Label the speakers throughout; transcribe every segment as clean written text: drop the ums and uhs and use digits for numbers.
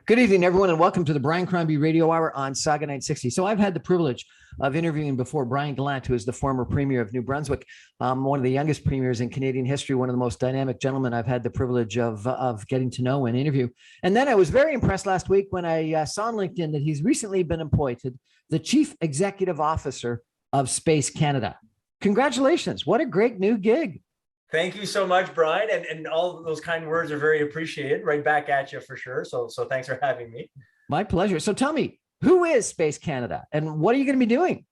Speaker 1: Good evening, everyone, and welcome to the Brian Crombie Radio Hour on Saga 960. So I've had the privilege of interviewing before Brian Gallant, who is the former Premier of New Brunswick, one of the youngest premiers in Canadian history, one of the most dynamic gentlemen I've had the privilege of getting to know and interview. And then I was very impressed last week when I saw on LinkedIn that he's recently been appointed the Chief Executive Officer of Space Canada. Congratulations. What a great new gig.
Speaker 2: Thank you so much, Brian. And all of those kind words are very appreciated. Right back at you for sure. So thanks for having me.
Speaker 1: My pleasure. So tell me, who is Space Canada and what are you going to be doing?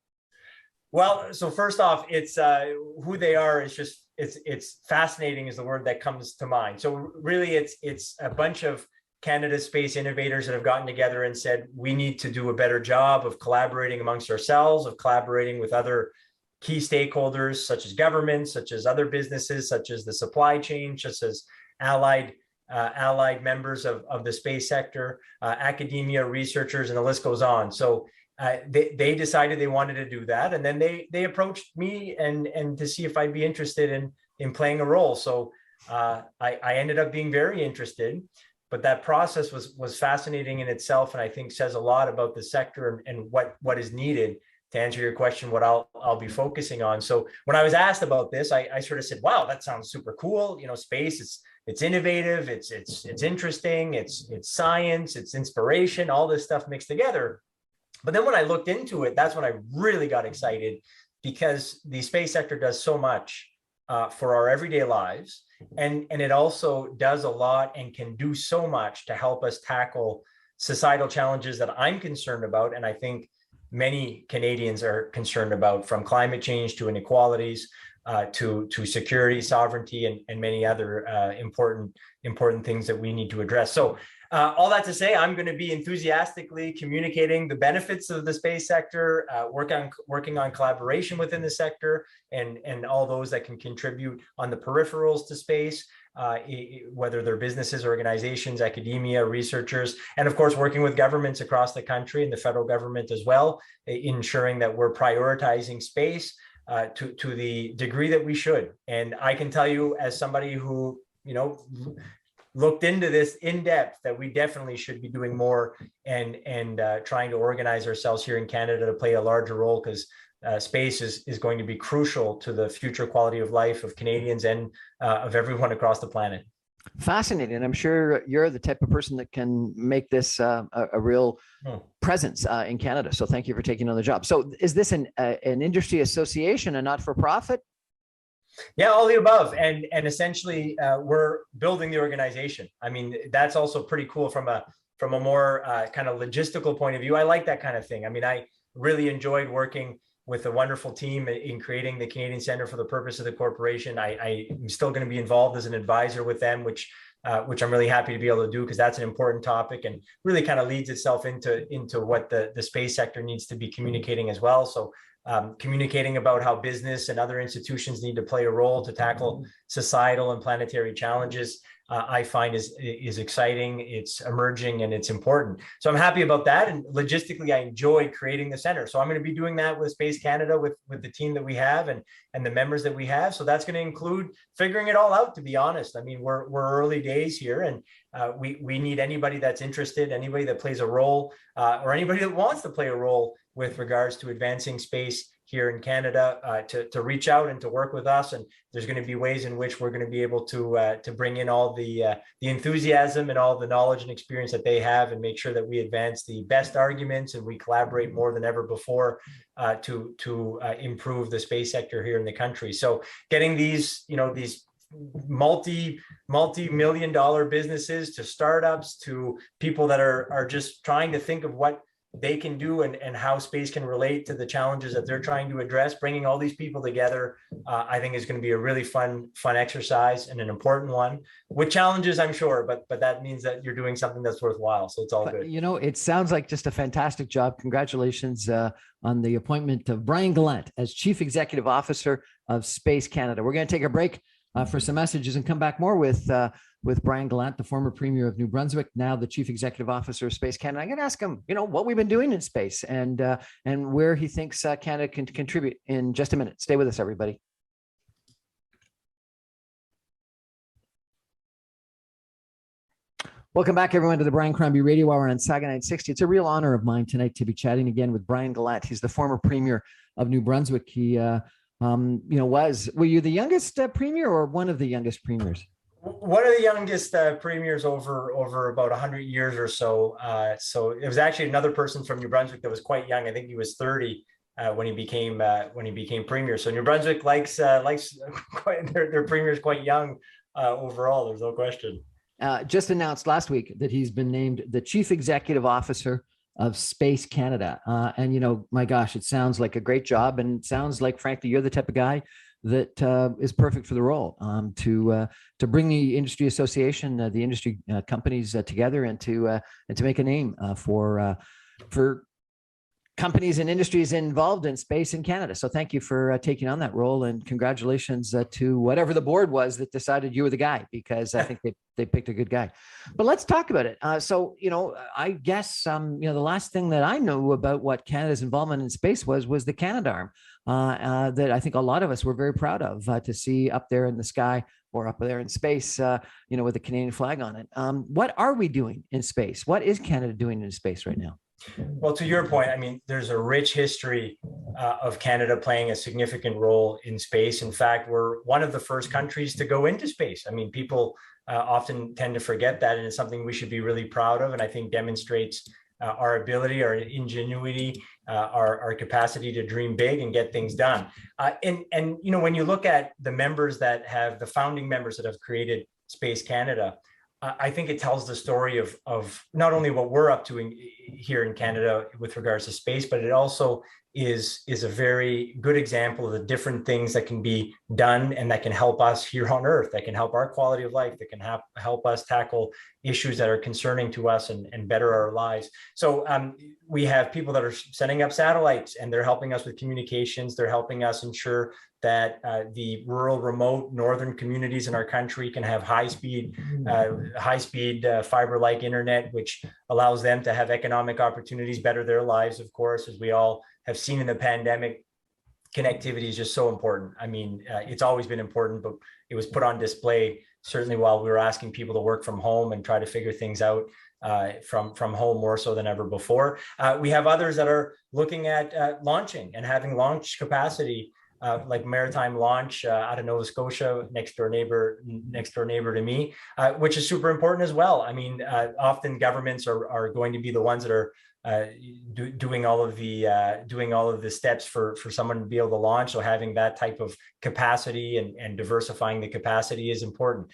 Speaker 2: Well, so first off, it's who they are is just, it's fascinating is the word that comes to mind. So really it's a bunch of Canada's space innovators that have gotten together and said, we need to do a better job of collaborating amongst ourselves, of collaborating with other key stakeholders, such as governments, such as other businesses, such as the supply chain, such as allied members of the space sector, academia, researchers, and the list goes on. So they decided they wanted to do that. And then they approached me and to see if I'd be interested in playing a role. So I ended up being very interested, but that process was fascinating in itself. And I think says a lot about the sector and what is needed to answer your question, what I'll be focusing on. So when I was asked about this, I sort of said, wow, that sounds super cool. You know, space, it's innovative, it's interesting, it's science, it's inspiration, all this stuff mixed together. But then when I looked into it, that's when I really got excited because the space sector does so much for our everyday lives. And it also does a lot and can do so much to help us tackle societal challenges that I'm concerned about. And I think many Canadians are concerned about, from climate change to inequalities, to security, sovereignty, and many other important things that we need to address. So all that to say, I'm going to be enthusiastically communicating the benefits of the space sector, working on collaboration within the sector, and all those that can contribute on the peripherals to space, whether they're businesses, organizations, academia, researchers, and of course, working with governments across the country and the federal government as well, ensuring that we're prioritizing space to the degree that we should. And I can tell you, as somebody who, looked into this in depth, that we definitely should be doing more and trying to organize ourselves here in Canada to play a larger role, because space is going to be crucial to the future quality of life of Canadians and of everyone across the planet.
Speaker 1: Fascinating. I'm sure you're the type of person that can make this a real presence in Canada. So thank you for taking on the job. So is this an industry association, a not-for-profit?
Speaker 2: Yeah, all the above. And essentially, we're building the organization. I mean, that's also pretty cool from a more kind of logistical point of view. I like that kind of thing. I mean, I really enjoyed working with a wonderful team in creating the Canadian Center for the purpose of the corporation. I'm still going to be involved as an advisor with them, which I'm really happy to be able to do, because that's an important topic and really kind of leads itself into what the space sector needs to be communicating as well. So communicating about how business and other institutions need to play a role to tackle societal and planetary challenges, I find is exciting, it's emerging, and it's important. So I'm happy about that. And logistically, I enjoy creating the center. So I'm going to be doing that with Space Canada, with the team that we have and the members that we have. So that's going to include figuring it all out, to be honest. I mean, we're early days here, and we need anybody that's interested, anybody that plays a role, or anybody that wants to play a role with regards to advancing space here in Canada, to reach out and to work with us. And there's going to be ways in which we're going to be able to bring in all the enthusiasm and all the knowledge and experience that they have, and make sure that we advance the best arguments and we collaborate more than ever before to improve the space sector here in the country. So getting these multi-million dollar businesses to startups to people that are just trying to think of what they can do and how space can relate to the challenges that they're trying to address, bringing all these people together, I think is going to be a really fun exercise, and an important one with challenges, I'm sure, but that means that you're doing something that's worthwhile. So it's all good.
Speaker 1: It sounds like just a fantastic job. Congratulations on the appointment of Brian Gallant as Chief Executive Officer of Space Canada. We're going to take a break for some messages and come back more with Brian Gallant, the former Premier of New Brunswick, now the Chief Executive Officer of Space Canada. I'm going to ask him, what we've been doing in space and where he thinks Canada can contribute in just a minute. Stay with us, everybody. Welcome back, everyone, to the Brian Crombie Radio Hour on Saga 960. It's a real honor of mine tonight to be chatting again with Brian Gallant. He's the former premier of New Brunswick. He, were you the youngest premier or one of the youngest premiers?
Speaker 2: One of the youngest premiers over about 100 years or so. So it was actually another person from New Brunswick that was quite young. I think he was 30 when he became premier. So New Brunswick likes their premiers quite young overall. There's no question.
Speaker 1: Just announced last week that he's been named the Chief Executive Officer of Space Canada. And, my gosh, it sounds like a great job. And it sounds like, frankly, you're the type of guy that is perfect for the role, to bring the industry association, the industry companies together and to make a name for companies and industries involved in space in Canada. So thank you for taking on that role, and congratulations to whatever the board was that decided you were the guy, because I think they picked a good guy. But let's talk about it. I guess, the last thing that I knew about what Canada's involvement in space was the Canadarm, that I think a lot of us were very proud of to see up there in the sky or up there in space, with the Canadian flag on it. What are we doing in space? What is Canada doing in space right now?
Speaker 2: Well, to your point, I mean, there's a rich history of Canada playing a significant role in space. In fact, we're one of the first countries to go into space. I mean, people often tend to forget that, and it's something we should be really proud of, and I think demonstrates our ability, our ingenuity, our capacity to dream big and get things done. And when you look at the members that have, the founding members that have created Space Canada, I think it tells the story of not only what we're up to here in Canada with regards to space, but it also is a very good example of the different things that can be done and that can help us here on Earth, that can help our quality of life, that can help us tackle issues that are concerning to us and better our lives. So we have people that are setting up satellites, and they're helping us with communications. They're helping us ensure that the rural, remote, northern communities in our country can have high-speed fiber-like internet, which allows them to have economic opportunities, better their lives, of course, as we all have seen in the pandemic. Connectivity is just so important. I mean, it's always been important, but it was put on display certainly while we were asking people to work from home and try to figure things out from home more so than ever before. We have others that are looking at launching and having launch capacity, like maritime launch out of Nova Scotia, next door neighbor to me, which is super important as well. I mean, often governments are going to be the ones that are doing all of the steps for someone to be able to launch. So having that type of capacity and diversifying the capacity is important.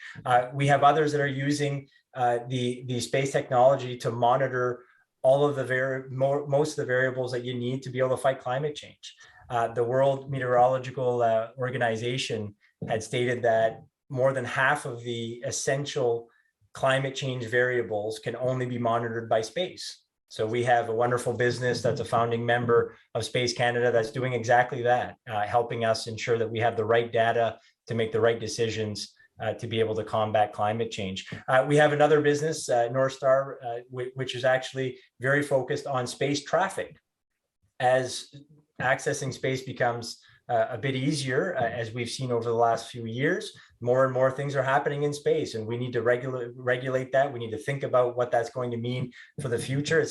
Speaker 2: We have others that are using the space technology to monitor all of the most of the variables that you need to be able to fight climate change. The World Meteorological Organization had stated that more than half of the essential climate change variables can only be monitored by space. So we have a wonderful business that's a founding member of Space Canada that's doing exactly that, helping us ensure that we have the right data to make the right decisions to be able to combat climate change. We have another business, North Star, which is actually very focused on space traffic. As accessing space becomes a bit easier, as we've seen over the last few years, more and more things are happening in space, and we need to regulate that. We need to think about what that's going to mean for the future.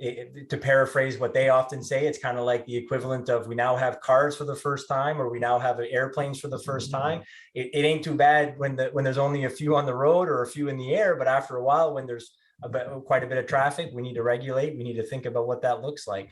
Speaker 2: To paraphrase what they often say, it's kind of like the equivalent of, we now have cars for the first time, or we now have airplanes for the first time. It ain't too bad when there's only a few on the road or a few in the air, but after a while, when there's quite a bit of traffic, we need to regulate. We need to think about what that looks like.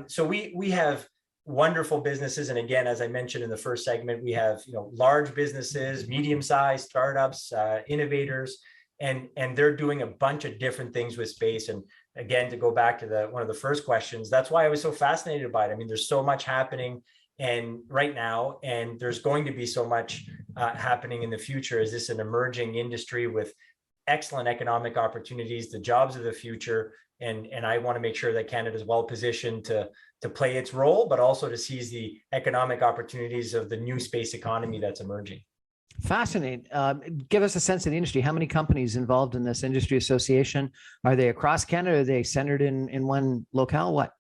Speaker 2: So we have wonderful businesses, and again, as I mentioned in the first segment, we have large businesses, medium-sized startups, innovators, and they're doing a bunch of different things with space. And again, to go back to one of the first questions, that's why I was so fascinated by it. I mean, there's so much happening right now, and there's going to be so much happening in the future. Is this an emerging industry with excellent economic opportunities, the jobs of the future? And I want to make sure that Canada is well positioned to play its role, but also to seize the economic opportunities of the new space economy that's emerging.
Speaker 1: Fascinating. Give us a sense of the industry. How many companies involved in this industry association? Are they across Canada? Are they centered in one locale? What?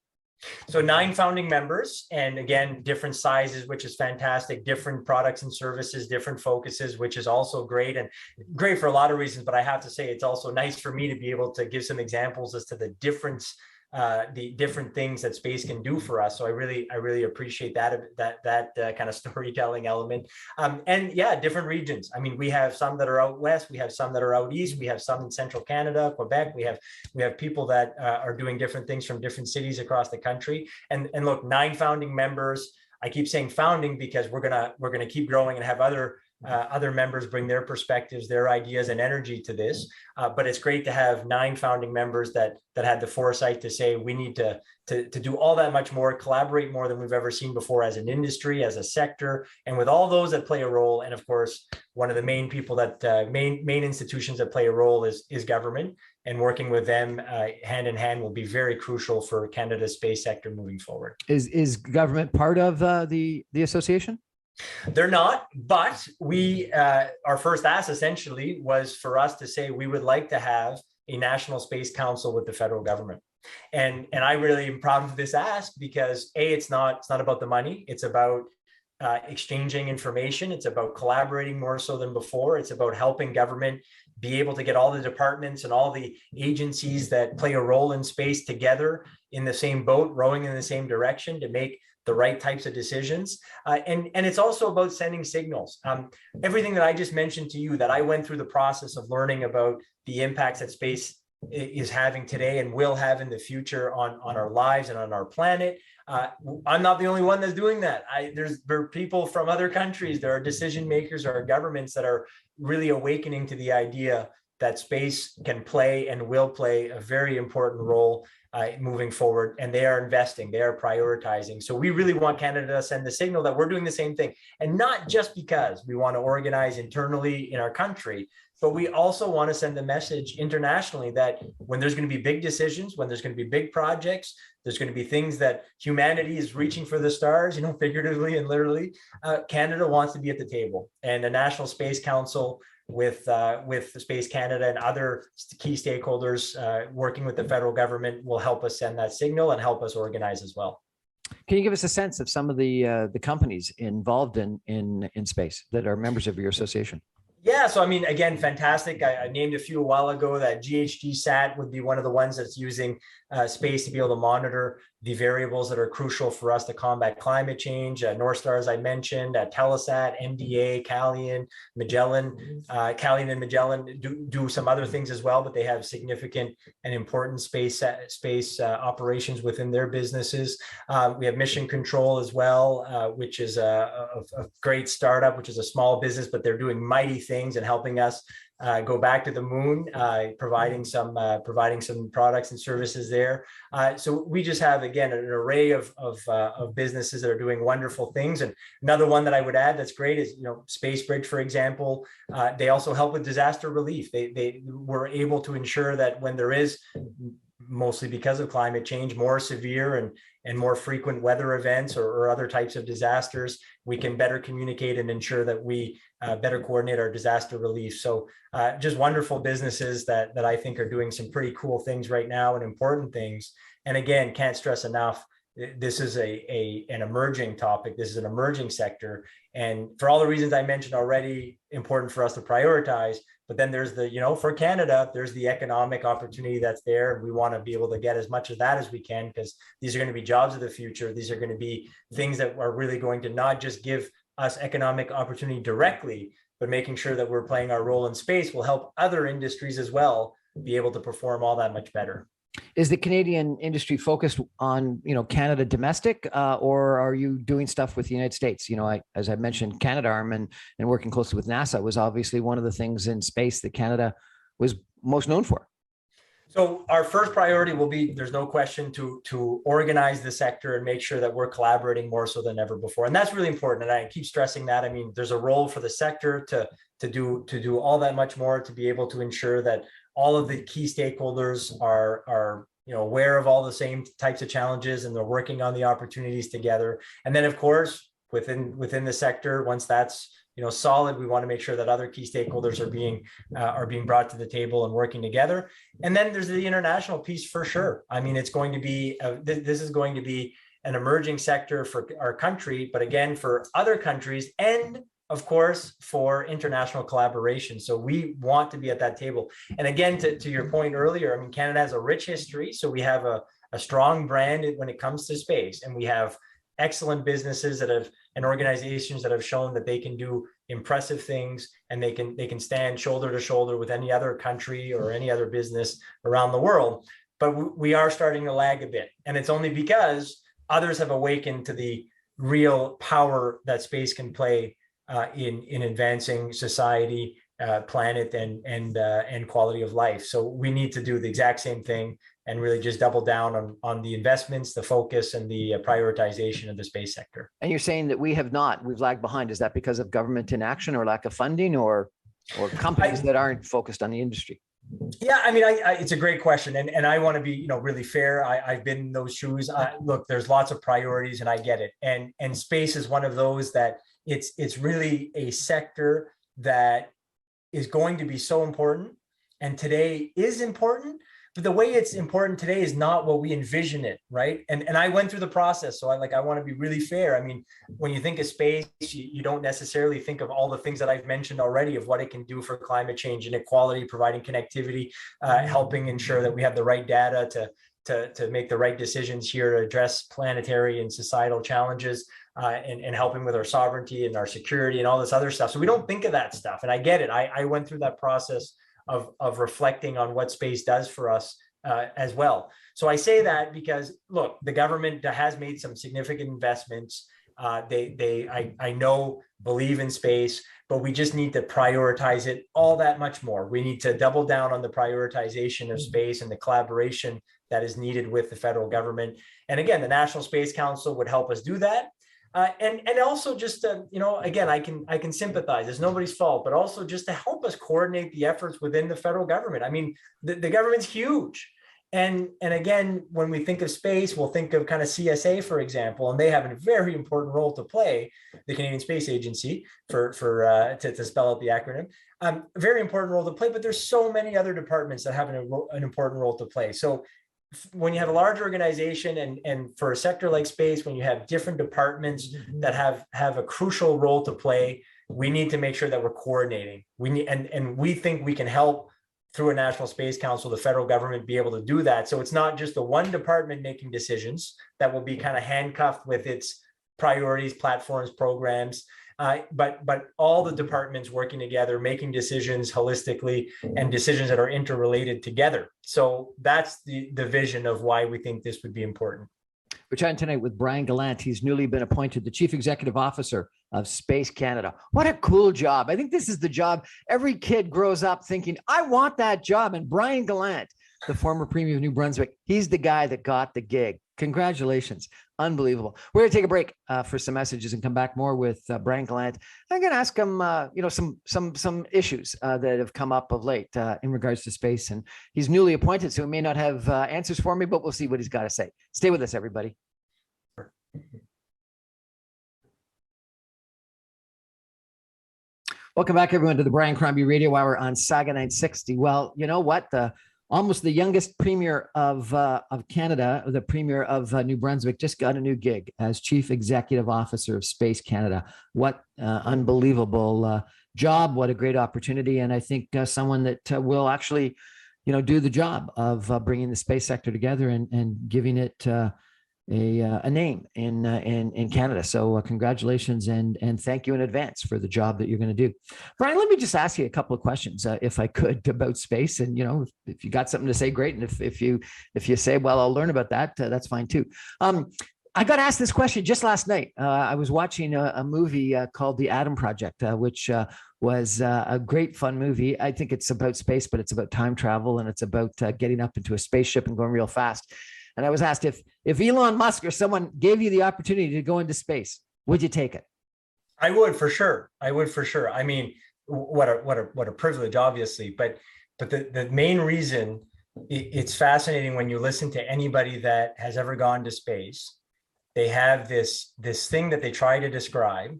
Speaker 2: So 9 founding members, and again, different sizes, which is fantastic, different products and services, different focuses, which is also great, and great for a lot of reasons. But I have to say, it's also nice for me to be able to give some examples as to the difference, the different things that space can do for us. So I really appreciate that kind of storytelling element. And yeah, different regions. I mean, we have some that are out west, we have some that are out east, we have some in central Canada, Quebec. We have people that are doing different things from different cities across the country. And look, 9 founding members. I keep saying founding because we're gonna keep growing and have other members bring their perspectives, their ideas and energy to this. But it's great to have 9 founding members that had the foresight to say we need to do all that much more, collaborate more than we've ever seen before as an industry, as a sector, and with all those that play a role. And of course, one of the main people that main institutions that play a role is government, and working with them hand in hand will be very crucial for Canada's space sector moving forward.
Speaker 1: Is government part of the association?
Speaker 2: They're not, but we our first ask essentially was for us to say we would like to have a national space council with the federal government. And I really am proud of this ask because it's not about the money. It's about exchanging information. It's about collaborating more so than before. It's about helping government be able to get all the departments and all the agencies that play a role in space together in the same boat, rowing in the same direction to make the right types of decisions. And it's also about sending signals. Everything that I just mentioned to you, that I went through the process of learning about the impacts that space is having today and will have in the future on our lives and on our planet. I'm not the only one that's doing that. There are people from other countries, there are decision makers, there are governments that are really awakening to the idea that space can play and will play a very important role moving forward, and they are investing, they are prioritizing. So we really want Canada to send the signal that we're doing the same thing, and not just because we want to organize internally in our country, but we also want to send a message internationally that when there's going to be big decisions, when there's going to be big projects, there's going to be things that humanity is reaching for the stars, figuratively and literally, Canada wants to be at the table. And the National Space Council with Space Canada and other key stakeholders working with the federal government will help us send that signal and help us organize as well.
Speaker 1: Can you give us a sense of some of the companies involved in space that are members of your association?
Speaker 2: Yeah, so I mean, again, fantastic. I named a few a while ago. That GHG SAT would be one of the ones that's using space to be able to monitor the variables that are crucial for us to combat climate change. North Star, as I mentioned, Telesat, MDA, Gallant, Magellan. Gallant and Magellan do some other things as well, but they have significant and important space operations within their businesses. We have Mission Control as well, which is a great startup, which is a small business, but they're doing mighty things and helping us go back to the moon, providing some products and services there. So we just have, again, an array of businesses that are doing wonderful things. And another one that I would add that's great is, Space Bridge, for example. They also help with disaster relief. They were able to ensure that when there is, mostly because of climate change, more severe and more frequent weather events or other types of disasters, we can better communicate and ensure that we better coordinate our disaster relief. So just wonderful businesses that I think are doing some pretty cool things right now and important things. And again, can't stress enough, this is an emerging topic. This is an emerging sector. And for all the reasons I mentioned already, important for us to prioritize. But then there's for Canada, there's the economic opportunity that's there. We want to be able to get as much of that as we can, because these are going to be jobs of the future. These are going to be things that are really going to not just give us economic opportunity directly, but making sure that we're playing our role in space will help other industries as well be able to perform all that much better.
Speaker 1: Is the Canadian industry focused on, Canada domestic, or are you doing stuff with the United States? As I mentioned, Canadarm and working closely with NASA was obviously one of the things in space that Canada was most known for.
Speaker 2: So our first priority will be, there's no question, to organize the sector and make sure that we're collaborating more so than ever before. And that's really important. And I keep stressing that. I mean, there's a role for the sector to do all that much more, to be able to ensure that all of the key stakeholders are aware of all the same types of challenges, and they're working on the opportunities together. And then, of course, within the sector, once that's solid. We want to make sure that other key stakeholders are being brought to the table and working together. And then there's the international piece for sure. I mean, it's going to be this is going to be an emerging sector for our country, but again, for other countries, and of course, for international collaboration. So we want to be at that table. And again, to your point earlier, I mean, Canada has a rich history. So we have a strong brand when it comes to space, and we have excellent businesses and organizations that have shown that they can do impressive things, and they can stand shoulder to shoulder with any other country or any other business around the world. But we are starting to lag a bit, and it's only because others have awakened to the real power that space can play in advancing society, planet, and quality of life. So we need to do the exact same thing and really just double down on the investments, the focus, and the prioritization of the space sector.
Speaker 1: And you're saying that we've lagged behind. Is that because of government inaction or lack of funding, or companies that aren't focused on the industry?
Speaker 2: Yeah, I mean, it's a great question, and I want to be, really fair. I've been in those shoes. Look, there's lots of priorities, and I get it. And space is one of those that it's really a sector that is going to be so important, and today is important. But the way it's important today is not what we envision it, right? And I went through the process, so I want to be really fair. I mean, when you think of space, you don't necessarily think of all the things that I've mentioned already of what it can do for climate change, inequality, providing connectivity, helping ensure that we have the right data to make the right decisions here to address planetary and societal challenges, and helping with our sovereignty and our security and all this other stuff. So we don't think of that stuff, and I get it. I went through that process of reflecting on what space does for us as well. So I say that because, look, the government has made some significant investments. I know, believe in space, but we just need to prioritize it all that much more. We need to double down on the prioritization of space and the collaboration that is needed with the federal government. And again, the National Space Council would help us do that. And also just to, again, I can sympathize. It's nobody's fault, but also just to help us coordinate the efforts within the federal government. I mean, the government's huge. And again, when we think of space, we'll think of kind of CSA, for example, and they have a very important role to play, the Canadian Space Agency, to spell out the acronym. Very important role to play, but there's so many other departments that have an important role to play. So when you have a large organization, and for a sector like space, when you have different departments that have a crucial role to play, we need to make sure that we're coordinating. And we think we can help through a National Space Council, the federal government, be able to do that. So it's not just the one department making decisions that will be kind of handcuffed with its priorities, platforms, programs, but all the departments working together, making decisions holistically, and decisions that are interrelated together. So that's the vision of why we think this would be important.
Speaker 1: We're chatting tonight with Brian Gallant. He's newly been appointed the Chief Executive Officer of Space Canada. What a cool job. I think this is the job every kid grows up thinking, I want that job. And Brian Gallant, the former Premier of New Brunswick, he's the guy that got the gig. Congratulations. Unbelievable. We're going to take a break for some messages and come back more with Brian Gallant. I'm going to ask him, some issues that have come up of late in regards to space. And he's newly appointed, so he may not have answers for me, but we'll see what he's got to say. Stay with us, everybody. Welcome back, everyone, to the Brian Crombie Radio Hour on Saga 960. Well, you know what? Almost the youngest premier of Canada, the premier of New Brunswick, just got a new gig as Chief Executive Officer of Space Canada. What unbelievable job! What a great opportunity, and I think someone that will actually, do the job of bringing the space sector together and giving it a name in Canada. So congratulations and thank you in advance for the job that you're going to do. Brian, let me just ask you a couple of questions, if I could, about space. And if you got something to say, great. And if you say, well, I'll learn about that, that's fine too. I got asked this question just last night. I was watching a movie called The Atom Project, which was a great fun movie. I think it's about space, but it's about time travel, and it's about getting up into a spaceship and going real fast. And I was asked if Elon Musk or someone gave you the opportunity to go into space, would you take it?
Speaker 2: I would for sure. I mean, what a privilege, obviously. But the main reason, it's fascinating when you listen to anybody that has ever gone to space. They have this thing that they try to describe,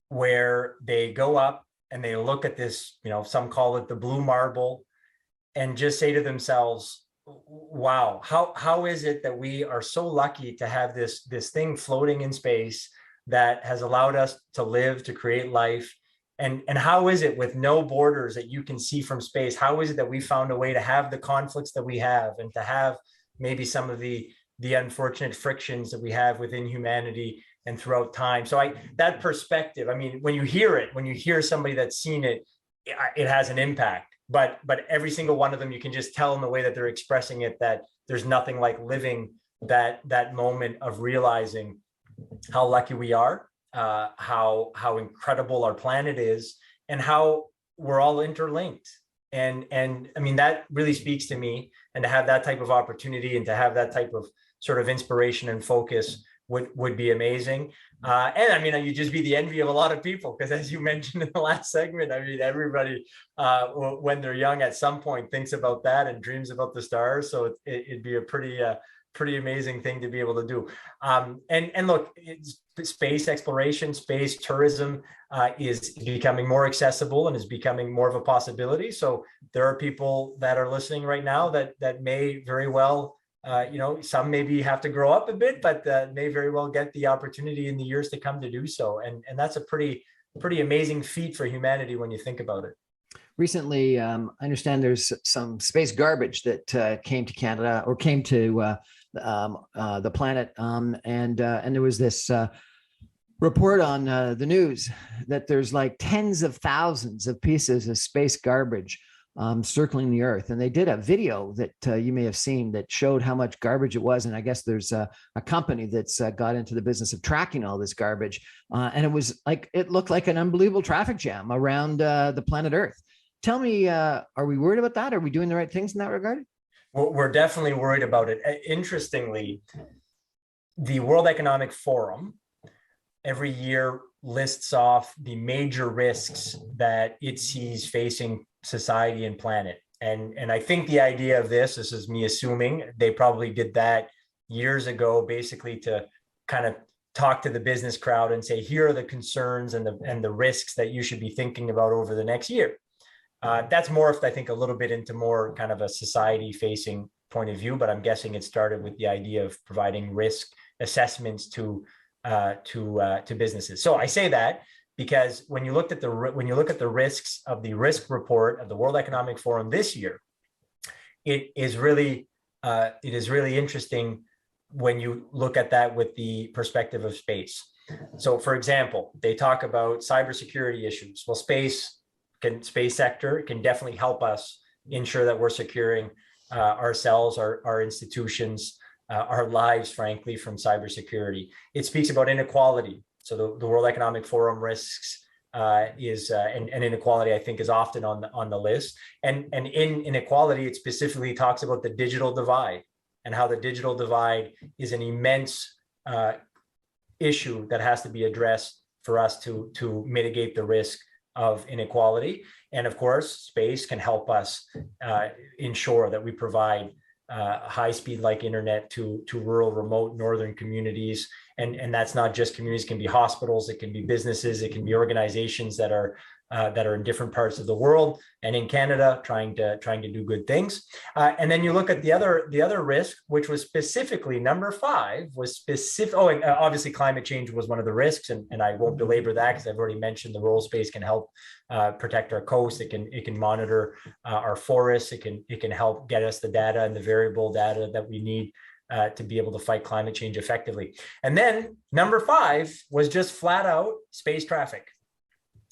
Speaker 2: where they go up and they look at this, some call it the blue marble, and just say to themselves, wow, how is it that we are so lucky to have this thing floating in space that has allowed us to live, to create life? And how is it with no borders that you can see from space? How is it that we found a way to have the conflicts that we have, and to have maybe some of the unfortunate frictions that we have within humanity and throughout time? So that perspective, I mean, when you hear somebody that's seen it, it has an impact. But every single one of them, you can just tell in the way that they're expressing it that there's nothing like living that moment of realizing how lucky we are, how incredible our planet is, and how we're all interlinked. And I mean, that really speaks to me. And to have that type of opportunity and to have that type of sort of inspiration and focus would be amazing. And I mean, you'd just be the envy of a lot of people, because as you mentioned in the last segment, I mean, everybody, when they're young at some point thinks about that and dreams about the stars. So it'd be a pretty amazing thing to be able to do. And look, space exploration, space tourism is becoming more accessible and is becoming more of a possibility. So there are people that are listening right now that may very well, some maybe have to grow up a bit, but may very well get the opportunity in the years to come to do so. And that's a pretty amazing feat for humanity when you think about it.
Speaker 1: Recently, I understand there's some space garbage that came to Canada, or came to the planet, and there was this report on the news that there's like tens of thousands of pieces of space garbage circling the Earth. And they did a video that you may have seen that showed how much garbage it was. And I guess there's a company that's got into the business of tracking all this garbage. And it looked like an unbelievable traffic jam around the planet Earth. Tell me, are we worried about that? Are we doing the right things in that regard?
Speaker 2: We're definitely worried about it. Interestingly, the World Economic Forum every year lists off the major risks that it sees facing society and planet. And I think the idea of this is me assuming, they probably did that years ago, basically to kind of talk to the business crowd and say, here are the concerns and the risks that you should be thinking about over the next year. That's morphed, I think, a little bit into more kind of a society-facing point of view, but I'm guessing it started with the idea of providing risk assessments to businesses. So I say that because when you look at the risks of the risk report of the World Economic Forum this year, it is really interesting when you look at that with the perspective of space. So, for example, they talk about cybersecurity issues. Well, space sector can definitely help us ensure that we're securing ourselves, our institutions, our lives, frankly, from cybersecurity. It speaks about inequality. So the World Economic Forum risks and inequality, I think, is often on the list. And in inequality, it specifically talks about the digital divide and how the digital divide is an immense issue that has to be addressed for us to mitigate the risk of inequality. And of course, space can help us ensure that we provide high-speed like internet to rural, remote, northern communities. And that's not just communities, it can be hospitals, it can be businesses, it can be organizations that are in different parts of the world and in Canada trying to do good things. And then you look at the other risk, which was specifically number 5, was specific. Oh, and obviously climate change was one of the risks, and I won't belabor that because I've already mentioned the role space can help protect our coast. It can monitor our forests. It can help get us the data and the variable data that we need to be able to fight climate change effectively. And then number 5 was just flat out space traffic.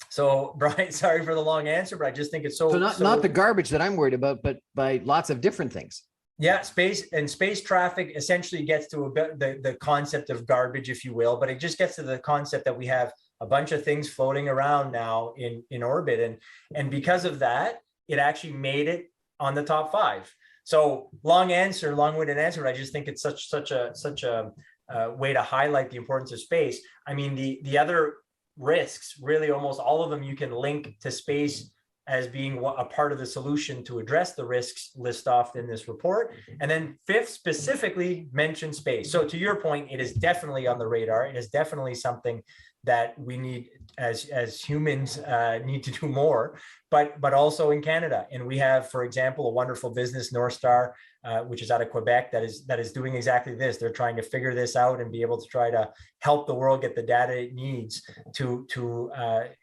Speaker 2: So, Brian, sorry for the long answer, but I just think it's so
Speaker 1: not the garbage that I'm worried about, but by lots of different things.
Speaker 2: Yeah, space traffic essentially gets to the concept of garbage, if you will, but it just gets to the concept that we have a bunch of things floating around now in orbit, and because of that, it actually made it on the top 5. So long-winded answer, but I just think it's such a way to highlight the importance of space. I mean, the other risks, really almost all of them you can link to space as being a part of the solution to address the risks list off in this report. And then 5th specifically mentioned space. So to your point, it is definitely on the radar. It is definitely something that we need as humans need to do more, but also in Canada. And we have, for example, a wonderful business, North Star, which is out of Quebec, that is doing exactly this. They're trying to figure this out and be able to try to help the world get the data it needs to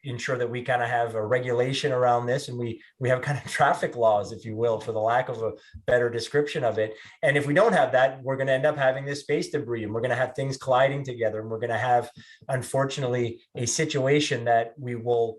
Speaker 2: ensure that we kind of have a regulation around this, and we have kind of traffic laws, if you will, for the lack of a better description of it. And if we don't have that, we're going to end up having this space debris, and we're going to have things colliding together, and we're going to have, unfortunately, a situation that we will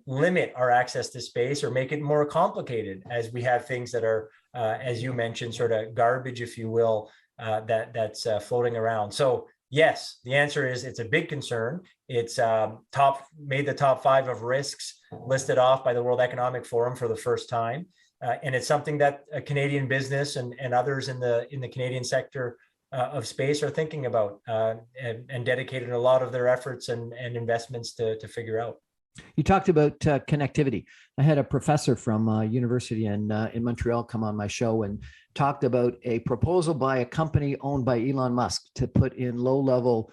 Speaker 2: limit our access to space or make it more complicated, as we have things that are, as you mentioned, sort of garbage, if you will, that's floating around. So yes, the answer is it's a big concern. It's made the top 5 of risks listed off by the World Economic Forum for the first time. And it's something that a Canadian business and others in the Canadian sector of space are thinking about and dedicated a lot of their efforts and investments to figure out.
Speaker 1: You talked about connectivity. I had a professor from university in Montreal come on my show and talked about a proposal by a company owned by Elon Musk to put in low-level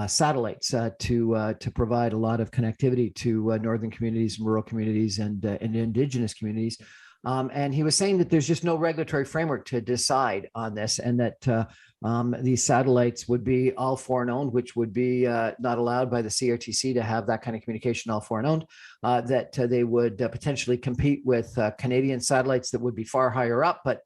Speaker 1: satellites to provide a lot of connectivity to northern communities, rural communities, and indigenous communities. And he was saying that there's just no regulatory framework to decide on this, and that these satellites would be all foreign owned, which would be not allowed by the CRTC to have that kind of communication all foreign owned, that they would potentially compete with Canadian satellites that would be far higher up, but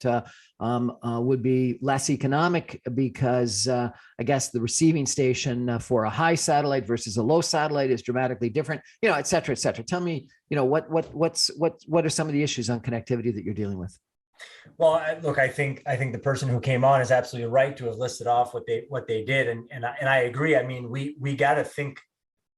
Speaker 1: would be less economic because I guess the receiving station for a high satellite versus a low satellite is dramatically different, et cetera, et cetera. Tell me, what are some of the issues on connectivity that you're dealing with?
Speaker 2: Well, look, I think the person who came on is absolutely right to have listed off what they did, and I agree. I mean, we got to think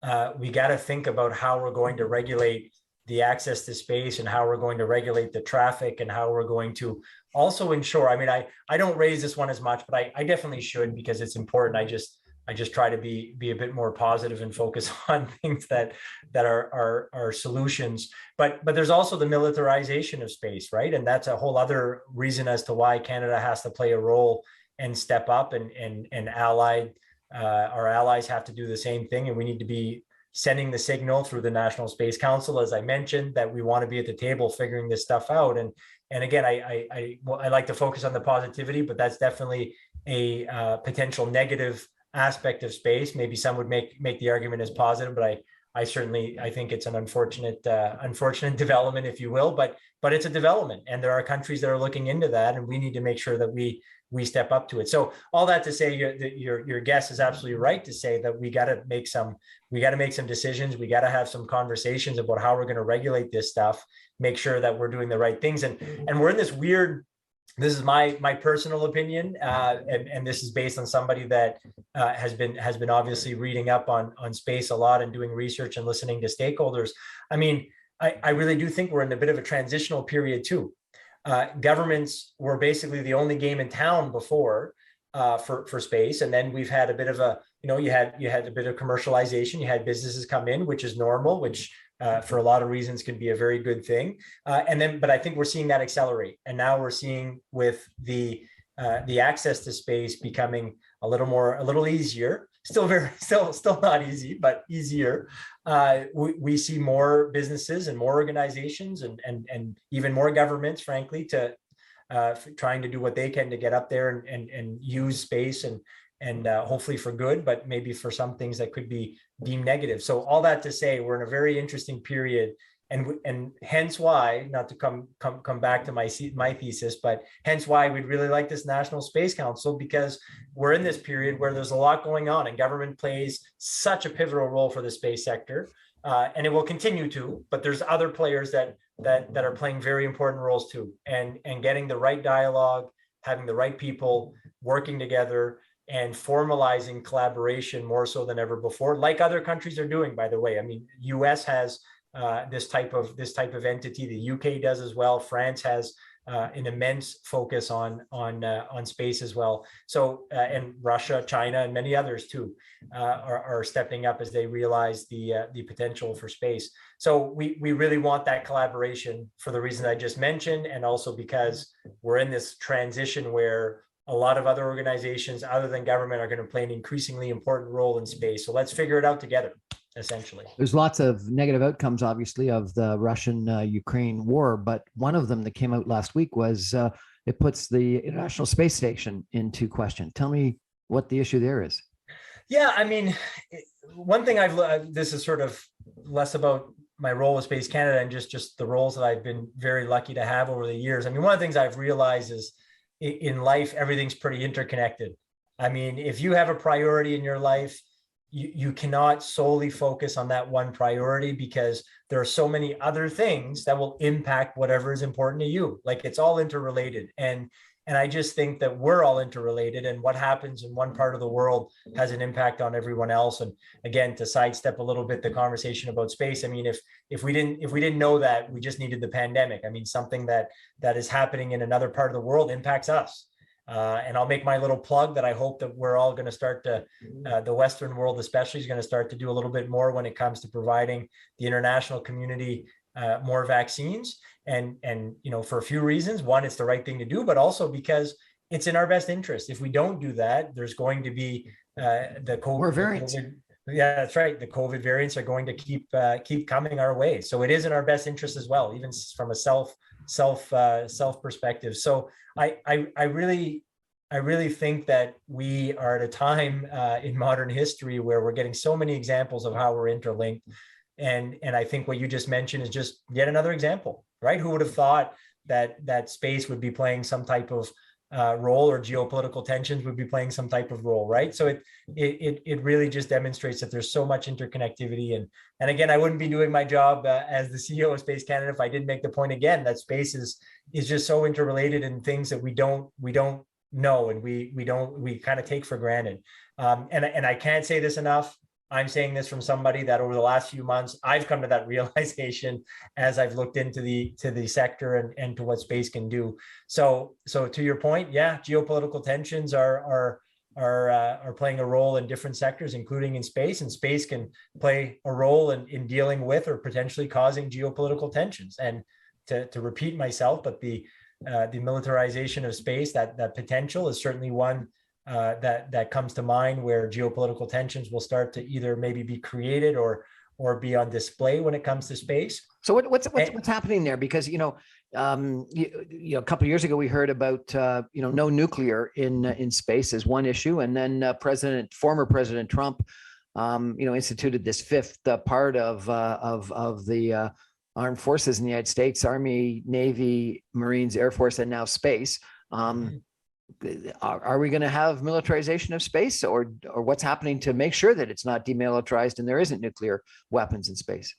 Speaker 2: about how we're going to regulate the access to space, and how we're going to regulate the traffic, and how we're going to also ensure. I mean, I don't raise this one as much, but I definitely should, because it's important. I just try to be a bit more positive and focus on things that are solutions. But there's also the militarization of space, right? And that's a whole other reason as to why Canada has to play a role and step up, and our allies have to do the same thing. And we need to be sending the signal through the National Space Council, as I mentioned, that we want to be at the table figuring this stuff out. And again, I like to focus on the positivity, but that's definitely a potential negative aspect of space. Maybe some would make the argument as positive, but I think it's an unfortunate development, if you will, but it's a development, and there are countries that are looking into that, and we need to make sure that we step up to it. So all that to say, your guess is absolutely right to say that we got to make some decisions. We got to have some conversations about how we're going to regulate this stuff, make sure that we're doing the right things. And we're in this weird, this is my personal opinion, and this is based on somebody that has been obviously reading up on space a lot and doing research and listening to stakeholders. I mean, I really do think we're in a bit of a transitional period too. Governments were basically the only game in town before for space, and then we've had a bit of a, you had a bit of commercialization. You had businesses come in, which is normal, which for a lot of reasons can be a very good thing. But I think we're seeing that accelerate, and now we're seeing with the access to space becoming a little easier. Still not easy, but easier. We see more businesses and more organizations and even more governments, frankly, to trying to do what they can to get up there and use space and hopefully for good, but maybe for some things that could be deemed negative. So all that to say, we're in a very interesting period, and hence why, not to come back to my thesis, but hence why we'd really like this National Space Council, because we're in this period where there's a lot going on, and government plays such a pivotal role for the space sector, and it will continue to. But there's other players that are playing very important roles too, and getting the right dialogue, having the right people working together, and formalizing collaboration more so than ever before, like other countries are doing, by the way. I mean, US has this type of entity. The UK does as well. France has an immense focus on space as well. So and Russia, China, and many others too are stepping up as they realize the potential for space. So we really want that collaboration for the reason I just mentioned, and also because we're in this transition where a lot of other organizations other than government are going to play an increasingly important role in space. So let's figure it out together, essentially.
Speaker 1: There's lots of negative outcomes, obviously, of the Russian-Ukraine war, but one of them that came out last week was it puts the International Space Station into question. Tell me what the issue there is.
Speaker 2: Yeah, I mean, one thing this is sort of less about my role with Space Canada and just the roles that I've been very lucky to have over the years. I mean, one of the things I've realized is in life, everything's pretty interconnected. I mean, if you have a priority in your life, you cannot solely focus on that one priority because there are so many other things that will impact whatever is important to you. Like it's all interrelated. And I just think that we're all interrelated, and what happens in one part of the world has an impact on everyone else. And again, to sidestep a little bit the conversation about space, I mean, if we didn't know that, we just needed the pandemic. I mean, something that is happening in another part of the world impacts us. And I'll make my little plug that I hope that we're all going to start to, the Western world especially is going to start to do a little bit more when it comes to providing the international community more vaccines. And for a few reasons. One, it's the right thing to do, but also because it's in our best interest. If we don't do that, there's going to be the COVID variants. Yeah, that's right. The COVID variants are going to keep coming our way. So it is in our best interest as well, even from a self perspective. So I really think that we are at a time in modern history where we're getting so many examples of how we're interlinked. And I think what you just mentioned is just yet another example, right? Who would have thought that space would be playing some type of role, or geopolitical tensions would be playing some type of role, right? So it really just demonstrates that there's so much interconnectivity. And again, I wouldn't be doing my job as the CEO of Space Canada if I didn't make the point again that space is just so interrelated in things that we don't know, and we kind of take for granted. And I can't say this enough. I'm saying this from somebody that over the last few months, I've come to that realization as I've looked into the sector and to what space can do. So to your point, yeah, geopolitical tensions are playing a role in different sectors, including in space, and space can play a role in dealing with or potentially causing geopolitical tensions. And to repeat myself, but the militarization of space, that potential is certainly one that comes to mind, where geopolitical tensions will start to either maybe be created or be on display when it comes to space.
Speaker 1: So what's happening there? Because a couple of years ago we heard about no nuclear in space as one issue, and then former President Trump instituted this fifth part of the armed forces in the United States: Army, Navy, Marines, Air Force, and now space. Are we going to have militarization of space, or what's happening to make sure that it's not demilitarized and there isn't nuclear weapons in space?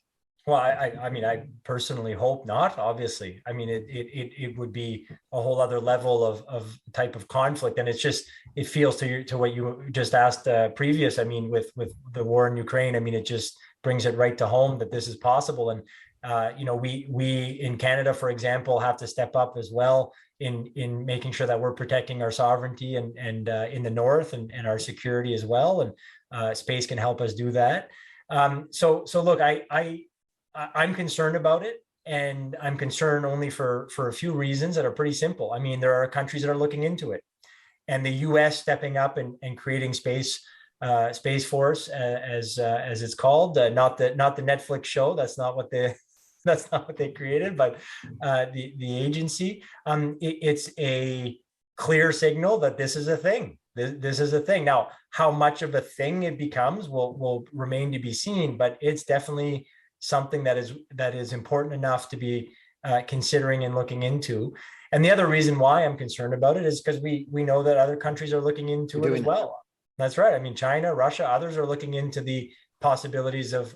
Speaker 2: Well, I mean, I personally hope not, obviously. I mean, it would be a whole other level of type of conflict. And it feels to what you just asked previous. I mean, with the war in Ukraine, I mean, it just brings it right to home that this is possible. And, we in Canada, for example, have to step up as well in making sure that we're protecting our sovereignty and in the north and our security as well. And space can help us do that. So look, I'm concerned about it, and I'm concerned only for a few reasons that are pretty simple. I mean, there are countries that are looking into it, and the U.S. stepping up and creating Space Force, as it's called, not the Netflix show. That's not what they created, but the agency. It's a clear signal that this is a thing. This is a thing. Now, how much of a thing it becomes will remain to be seen, but it's definitely something that is important enough to be considering and looking into. And the other reason why I'm concerned about it is because we know that other countries are looking into it as well. That's right. I mean, China, Russia, others are looking into the possibilities of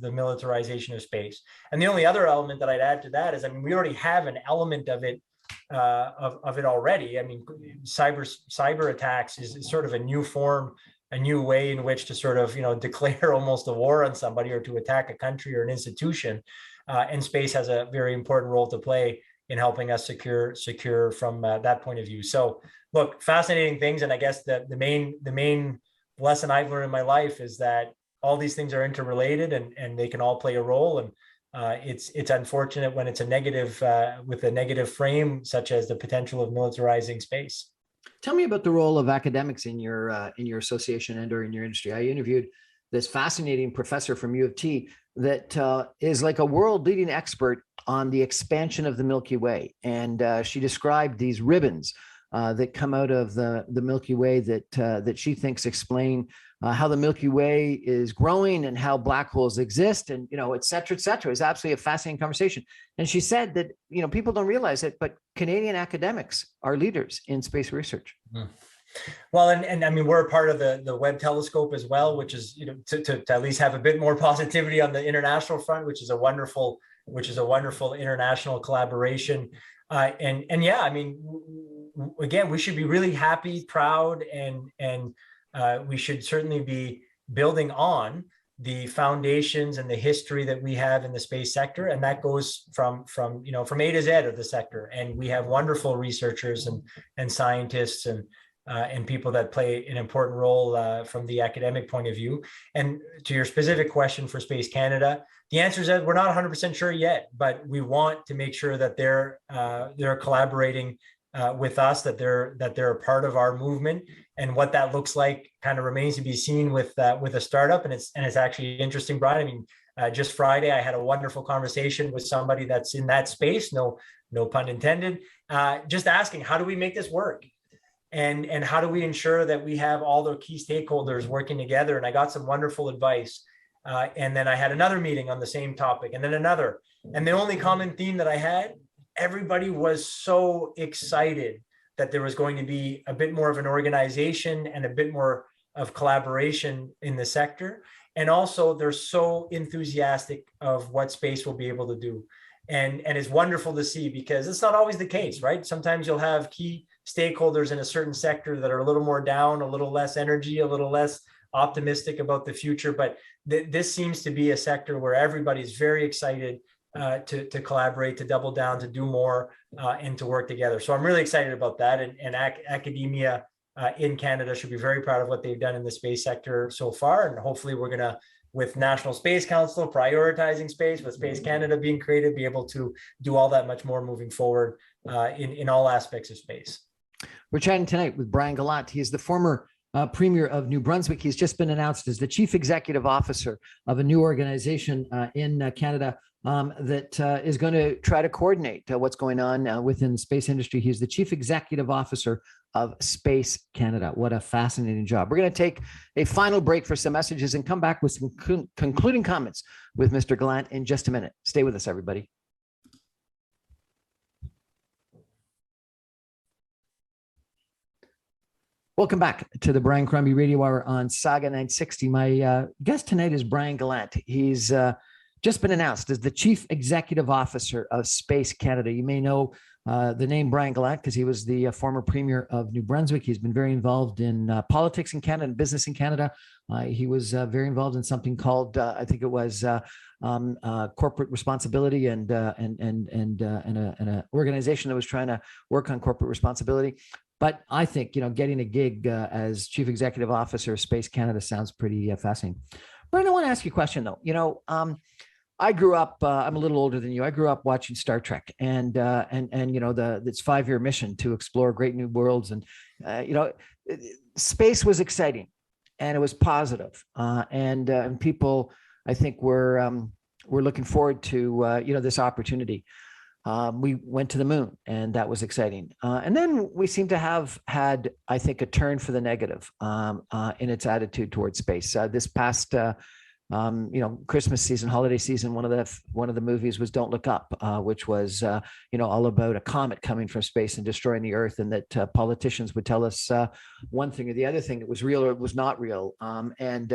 Speaker 2: the militarization of space. And the only other element that I'd add to that is, I mean, we already have an element of it already. I mean, cyber attacks is sort of a new form, a new way in which to sort of, declare almost a war on somebody or to attack a country or an institution. And space has a very important role to play in helping us secure from that point of view. So look, fascinating things. And I guess the main lesson I've learned in my life is that all these things are interrelated and they can all play a role. And it's unfortunate when it's a negative with a negative frame, such as the potential of militarizing space.
Speaker 1: Tell me about the role of academics in your association and or in your industry. I interviewed this fascinating professor from U of T that is like a world leading expert on the expansion of the Milky Way. And she described these ribbons that come out of the Milky Way that she thinks explain how the Milky Way is growing and how black holes exist, and et cetera, et cetera. It's absolutely a fascinating conversation. And she said that people don't realize it, but Canadian academics are leaders in space research.
Speaker 2: Mm. Well, and I mean, we're a part of the Webb telescope as well, which is to at least have a bit more positivity on the international front, which is a wonderful international collaboration. And yeah, I mean, again, we should be really happy, proud, and we should certainly be building on the foundations and the history that we have in the space sector, and that goes from A to Z of the sector. And we have wonderful researchers and scientists and people that play an important role from the academic point of view. And to your specific question for Space Canada, the answer is that we're not 100% sure yet, but we want to make sure that they're collaborating with us, that they're a part of our movement. And what that looks like kind of remains to be seen with a startup. And it's actually interesting, Brian. I mean, just Friday, I had a wonderful conversation with somebody that's in that space, no pun intended, just asking, how do we make this work? And how do we ensure that we have all the key stakeholders working together? And I got some wonderful advice. And then I had another meeting on the same topic, and then another. And the only common theme that I had, everybody was so excited that there was going to be a bit more of an organization and a bit more of collaboration in the sector. And also they're so enthusiastic of what space will be able to do. And it's wonderful to see, because it's not always the case, right? Sometimes you'll have key stakeholders in a certain sector that are a little more down, a little less energy, a little less optimistic about the future. But this seems to be a sector where everybody's very excited to collaborate, to double down, to do more, and to work together. So I'm really excited about that. And academia in Canada should be very proud of what they've done in the space sector so far. And hopefully we're going to, with National Space Council prioritizing space, with Space Canada being created, be able to do all that much more moving forward in all aspects of space.
Speaker 1: We're chatting tonight with Brian Gallant. He is the former Premier of New Brunswick. He's just been announced as the Chief Executive Officer of a new organization in Canada that is going to try to coordinate what's going on within the space industry. He's the Chief Executive Officer of Space Canada. What a fascinating job. We're going to take a final break for some messages and come back with some concluding comments with Mr. Gallant in just a minute. Stay with us, everybody. Welcome back to the Brian Crombie Radio Hour on Saga 960. My guest tonight is Brian Gallant. He's just been announced as the Chief Executive Officer of Space Canada. You may know the name Brian Gallant because he was the former Premier of New Brunswick. He's been very involved in politics in Canada and business in Canada. He was very involved in something called, I think it was corporate responsibility and an organization that was trying to work on corporate responsibility. But I think, getting a gig as Chief Executive Officer of Space Canada sounds pretty fascinating. Brian, I want to ask you a question, though. I grew up, I'm a little older than you. I grew up watching Star Trek and its 5-year mission to explore great new worlds. And, space was exciting and it was positive. And people, I think, were looking forward to, this opportunity. We went to the moon, and that was exciting. And then we seem to have had, I think, a turn for the negative in its attitude towards space. This past, Christmas season, holiday season, one of the movies was Don't Look Up, which was, all about a comet coming from space and destroying the Earth, and that politicians would tell us one thing or the other thing, it was real or it was not real. And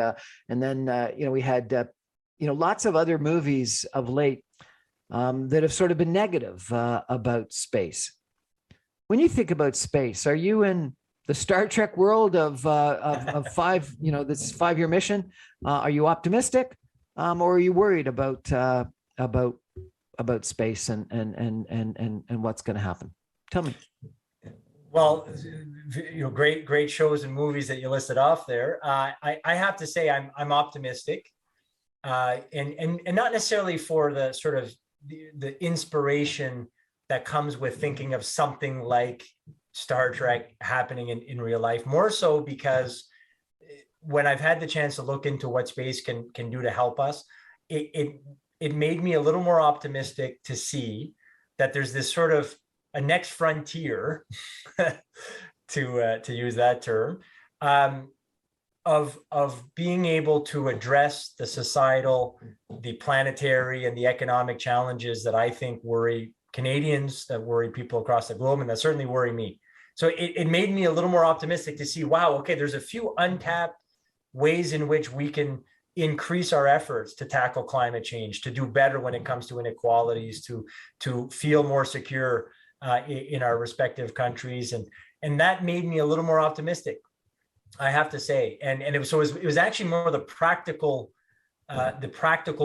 Speaker 1: then we had, lots of other movies of late that have sort of been negative about space. When you think about space, are you in the Star Trek world of 5, this 5-year mission? Are you optimistic, or are you worried about space and what's going to happen? Tell me.
Speaker 2: Well, great shows and movies that you listed off there. I have to say I'm optimistic, and not necessarily for the sort of the inspiration that comes with thinking of something like Star Trek happening in real life, more so because when I've had the chance to look into what space can do to help us, it made me a little more optimistic to see that there's this sort of a next frontier, to use that term, of being able to address the societal, the planetary, and the economic challenges that I think worry Canadians, that worry people across the globe, and that certainly worry me. So it made me a little more optimistic to see, wow, okay, there's a few untapped ways in which we can increase our efforts to tackle climate change, to do better when it comes to inequalities, to feel more secure in our respective countries. And that made me a little more optimistic, I have to say. And it was actually more the practical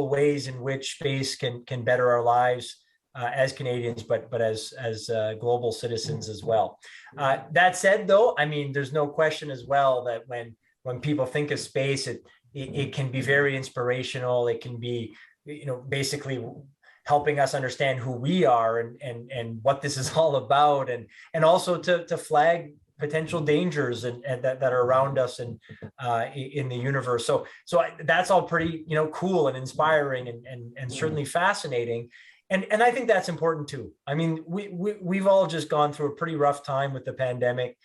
Speaker 2: ways in which space can better our lives as Canadians, but as global citizens as well. That said, though, I mean, there's no question as well that when people think of space, it can be very inspirational. It can be, basically helping us understand who we are and what this is all about, and also to flag potential dangers and that are around us and in the universe. So that's all pretty cool and inspiring and certainly fascinating. And I think that's important too. I mean, we've all just gone through a pretty rough time with the pandemic.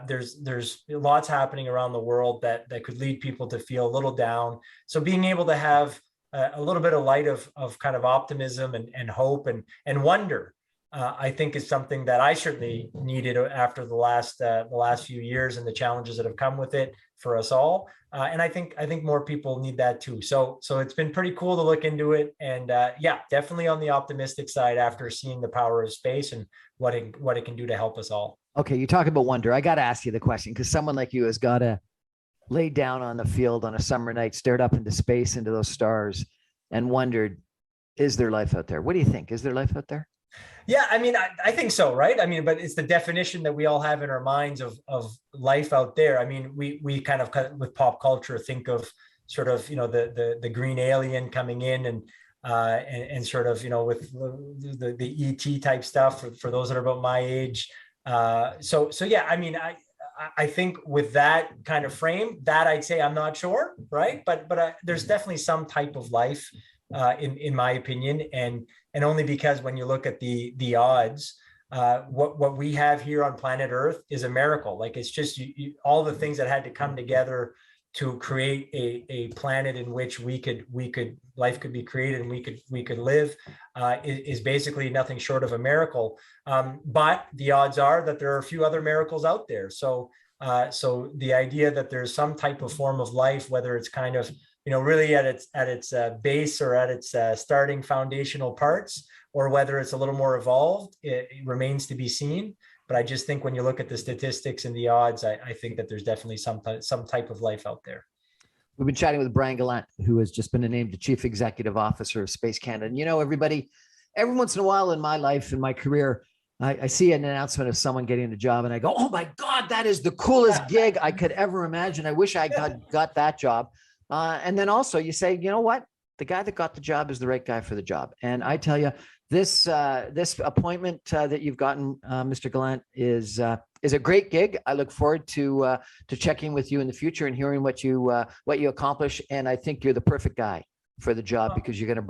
Speaker 2: There's lots happening around the world that could lead people to feel a little down. So being able to have a little bit of light of kind of optimism and hope and wonder, I think is something that I certainly needed after the last few years and the challenges that have come with it for us all. And I think more people need that too. So it's been pretty cool to look into it. And yeah, definitely on the optimistic side after seeing the power of space and what it can do to help us all.
Speaker 1: Okay, you talk about wonder. I got to ask you the question, because someone like you has got to lay down on the field on a summer night, stared up into space, into those stars, and wondered, is there life out there? What do you think? Is there life out there?
Speaker 2: Yeah, I mean, I think so, right? I mean, but it's the definition that we all have in our minds of life out there. I mean, we kind of with pop culture think of sort of the green alien coming in and sort of with the ET type stuff for those that are about my age. So yeah, I mean, I think with that kind of frame, that I'd say I'm not sure, right? But there's definitely some type of life, in my opinion, and only because when you look at the odds, what we have here on planet Earth is a miracle. Like, it's just all the things that had to come together to create a planet in which life could be created and we could live, is basically nothing short of a miracle. But the odds are that there are a few other miracles out there. So the idea that there's some type of form of life, whether it's kind of really at its base or at its starting foundational parts, or whether it's a little more evolved, it remains to be seen. But I just think when you look at the statistics and the odds, I think that there's definitely some type of life out there.
Speaker 1: We've been chatting with Brian Gallant, who has just been named the Chief Executive Officer of Space Canada. And everybody, every once in a while in my life, in my career, I see an announcement of someone getting a job and I go, oh my God, that is the coolest gig I could ever imagine. I wish I got that job. And then also you say, you know what? The guy that got the job is the right guy for the job. And I tell you, this appointment that you've gotten, Mr. Gallant, is a great gig. I look forward to checking with you in the future and hearing what you accomplish. And I think you're the perfect guy for the job, because you're going to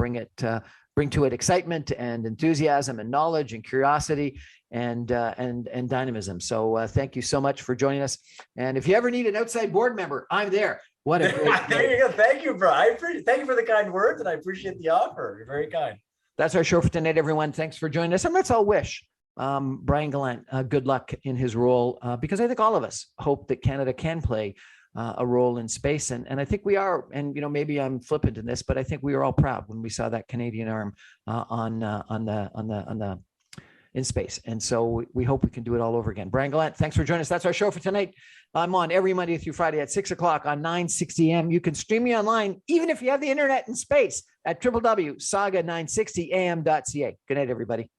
Speaker 1: bring to it excitement and enthusiasm and knowledge and curiosity and dynamism. So thank you so much for joining us. And if you ever need an outside board member, I'm there. What a great
Speaker 2: there you go. Thank you, bro. Thank you for the kind words, and I appreciate the offer. You're very kind.
Speaker 1: That's our show for tonight, everyone. Thanks for joining us. And let's all wish Brian Gallant good luck in his role, because I think all of us hope that Canada can play a role in space. And I think we are, and maybe I'm flippant in this, but I think we were all proud when we saw that Canadarm in space. And so we hope we can do it all over again. Brian Gallant, thanks for joining us. That's our show for tonight. I'm on every Monday through Friday at 6 o'clock on 960 AM. You can stream me online, even if you have the internet in space, at www.saga960am.ca. Good night, everybody.